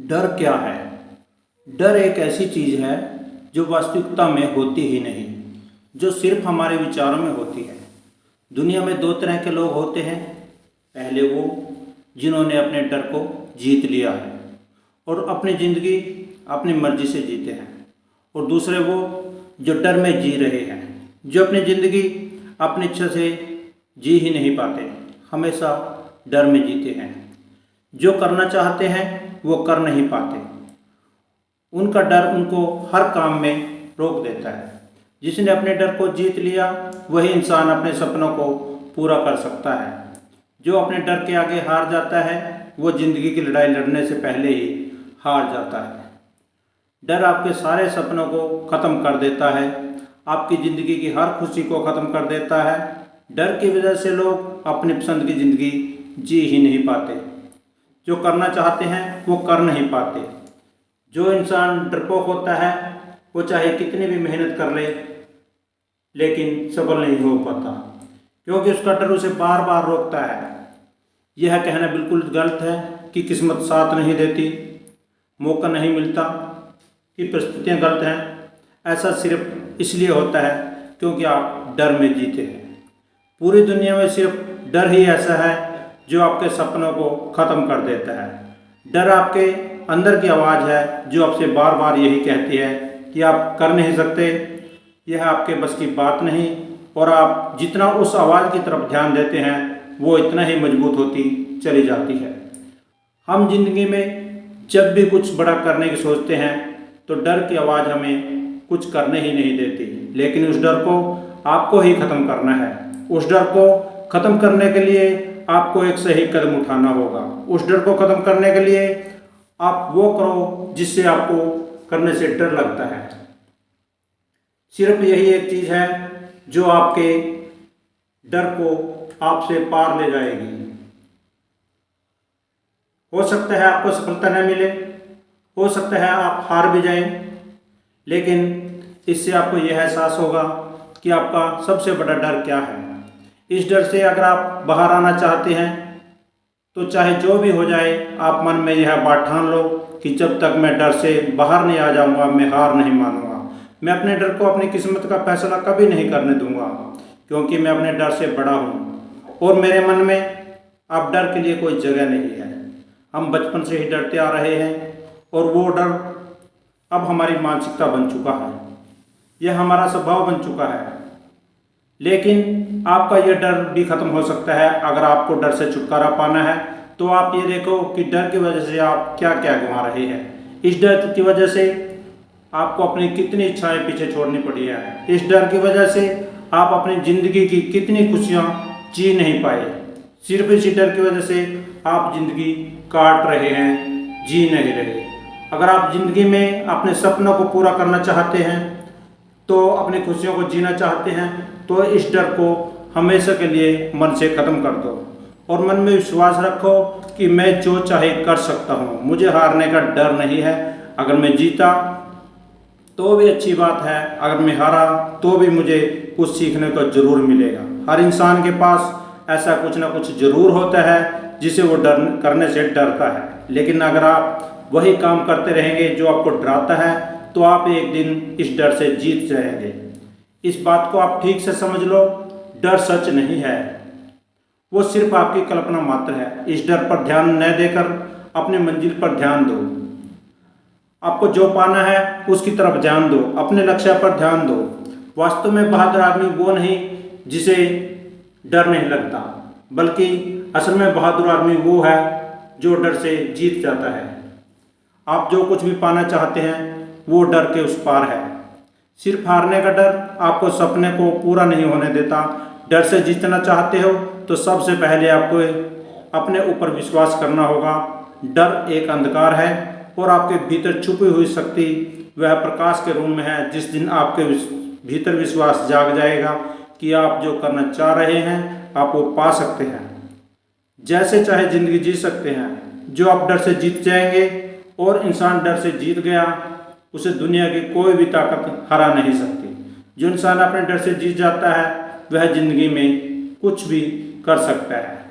डर क्या है? डर एक ऐसी चीज़ है जो वास्तविकता में होती ही नहीं, जो सिर्फ हमारे विचारों में होती है। दुनिया में दो तरह के लोग होते हैं। पहले वो जिन्होंने अपने डर को जीत लिया है और अपनी ज़िंदगी अपनी मर्जी से जीते हैं, और दूसरे वो जो डर में जी रहे हैं, जो अपनी ज़िंदगी अपनी इच्छा से जी ही नहीं पाते, हमेशा डर में जीते हैं। जो करना चाहते हैं वो कर नहीं पाते, उनका डर उनको हर काम में रोक देता है। जिसने अपने डर को जीत लिया वही इंसान अपने सपनों को पूरा कर सकता है। जो अपने डर के आगे हार जाता है वो ज़िंदगी की लड़ाई लड़ने से पहले ही हार जाता है। डर आपके सारे सपनों को ख़त्म कर देता है, आपकी ज़िंदगी की हर खुशी को ख़त्म कर देता है। डर की वजह से लोग अपनी पसंद की ज़िंदगी जी ही नहीं पाते, जो करना चाहते हैं वो कर नहीं पाते। जो इंसान डरपोक होता है वो चाहे कितनी भी मेहनत कर ले लेकिन सफल नहीं हो पाता, क्योंकि उसका डर उसे बार बार रोकता है। यह कहना बिल्कुल गलत है कि किस्मत साथ नहीं देती, मौका नहीं मिलता, कि परिस्थितियाँ गलत हैं। ऐसा सिर्फ इसलिए होता है क्योंकि आप डर में जीते हैं। पूरी दुनिया में सिर्फ डर ही ऐसा है जो आपके सपनों को ख़त्म कर देता है। डर आपके अंदर की आवाज़ है जो आपसे बार बार यही कहती है कि आप कर नहीं सकते, यह आपके बस की बात नहीं, और आप जितना उस आवाज़ की तरफ ध्यान देते हैं वो इतना ही मजबूत होती चली जाती है। हम जिंदगी में जब भी कुछ बड़ा करने की सोचते हैं तो डर की आवाज़ हमें कुछ करने ही नहीं देती, लेकिन उस डर को आपको ही ख़त्म करना है। उस डर को ख़त्म करने के लिए आपको एक सही कदम उठाना होगा। उस डर को ख़त्म करने के लिए आप वो करो जिससे आपको करने से डर लगता है। सिर्फ यही एक चीज़ है जो आपके डर को आपसे पार ले जाएगी। हो सकता है आपको सफलता न मिले, हो सकता है आप हार भी जाएं, लेकिन इससे आपको यह एहसास होगा कि आपका सबसे बड़ा डर क्या है। इस डर से अगर आप बाहर आना चाहते हैं तो चाहे जो भी हो जाए, आप मन में यह बात ठान लो कि जब तक मैं डर से बाहर नहीं आ जाऊंगा मैं हार नहीं मानूंगा। मैं अपने डर को अपनी किस्मत का फैसला कभी नहीं करने दूंगा, क्योंकि मैं अपने डर से बड़ा हूँ और मेरे मन में अब डर के लिए कोई जगह नहीं है। हम बचपन से ही डरते आ रहे हैं और वो डर अब हमारी मानसिकता बन चुका है, यह हमारा स्वभाव बन चुका है। लेकिन आपका यह डर भी ख़त्म हो सकता है। अगर आपको डर से छुटकारा पाना है तो आप ये देखो कि डर की वजह से आप क्या क्या गंवा रहे हैं। इस डर की वजह से आपको अपनी कितनी इच्छाएं पीछे छोड़नी पड़ी है। इस डर की वजह से आप अपनी ज़िंदगी की कितनी खुशियाँ जी नहीं पाए। सिर्फ इसी डर की वजह से आप ज़िंदगी काट रहे हैं, जी नहीं रहे। अगर आप ज़िंदगी में अपने सपनों को पूरा करना चाहते हैं, तो अपनी खुशियों को जीना चाहते हैं, तो इस डर को हमेशा के लिए मन से ख़त्म कर दो और मन में विश्वास रखो कि मैं जो चाहे कर सकता हूँ, मुझे हारने का डर नहीं है। अगर मैं जीता तो भी अच्छी बात है, अगर मैं हारा तो भी मुझे कुछ सीखने को ज़रूर मिलेगा। हर इंसान के पास ऐसा कुछ ना कुछ ज़रूर होता है जिसे वो डर करने से डरता है। लेकिन अगर आप वही काम करते रहेंगे जो आपको डराता है तो आप एक दिन इस डर से जीत जाएंगे। इस बात को आप ठीक से समझ लो, डर सच नहीं है, वो सिर्फ आपकी कल्पना मात्र है। इस डर पर ध्यान न देकर अपने मंजिल पर ध्यान दो। आपको जो पाना है उसकी तरफ ध्यान दो, अपने लक्ष्य पर ध्यान दो। वास्तव में बहादुर आदमी वो नहीं जिसे डर नहीं लगता, बल्कि असल में बहादुर आदमी वो है जो डर से जीत जाता है। आप जो कुछ भी पाना चाहते हैं वो डर के उस पार है। सिर्फ हारने का डर आपको सपने को पूरा नहीं होने देता। डर से जीतना चाहते हो तो सबसे पहले आपको अपने ऊपर विश्वास करना होगा। डर एक अंधकार है और आपके भीतर छुपी हुई शक्ति वह प्रकाश के रूप में है। जिस दिन आपके भीतर विश्वास जाग जाएगा कि आप जो करना चाह रहे हैं आप वो पा सकते हैं, जैसे चाहे ज़िंदगी जी सकते हैं। जो आप डर से जीत जाएंगे, और इंसान डर से जीत गया उसे दुनिया की कोई भी ताकत हरा नहीं सकती। जो इंसान अपने डर से जीत जाता है वह ज़िंदगी में कुछ भी कर सकता है।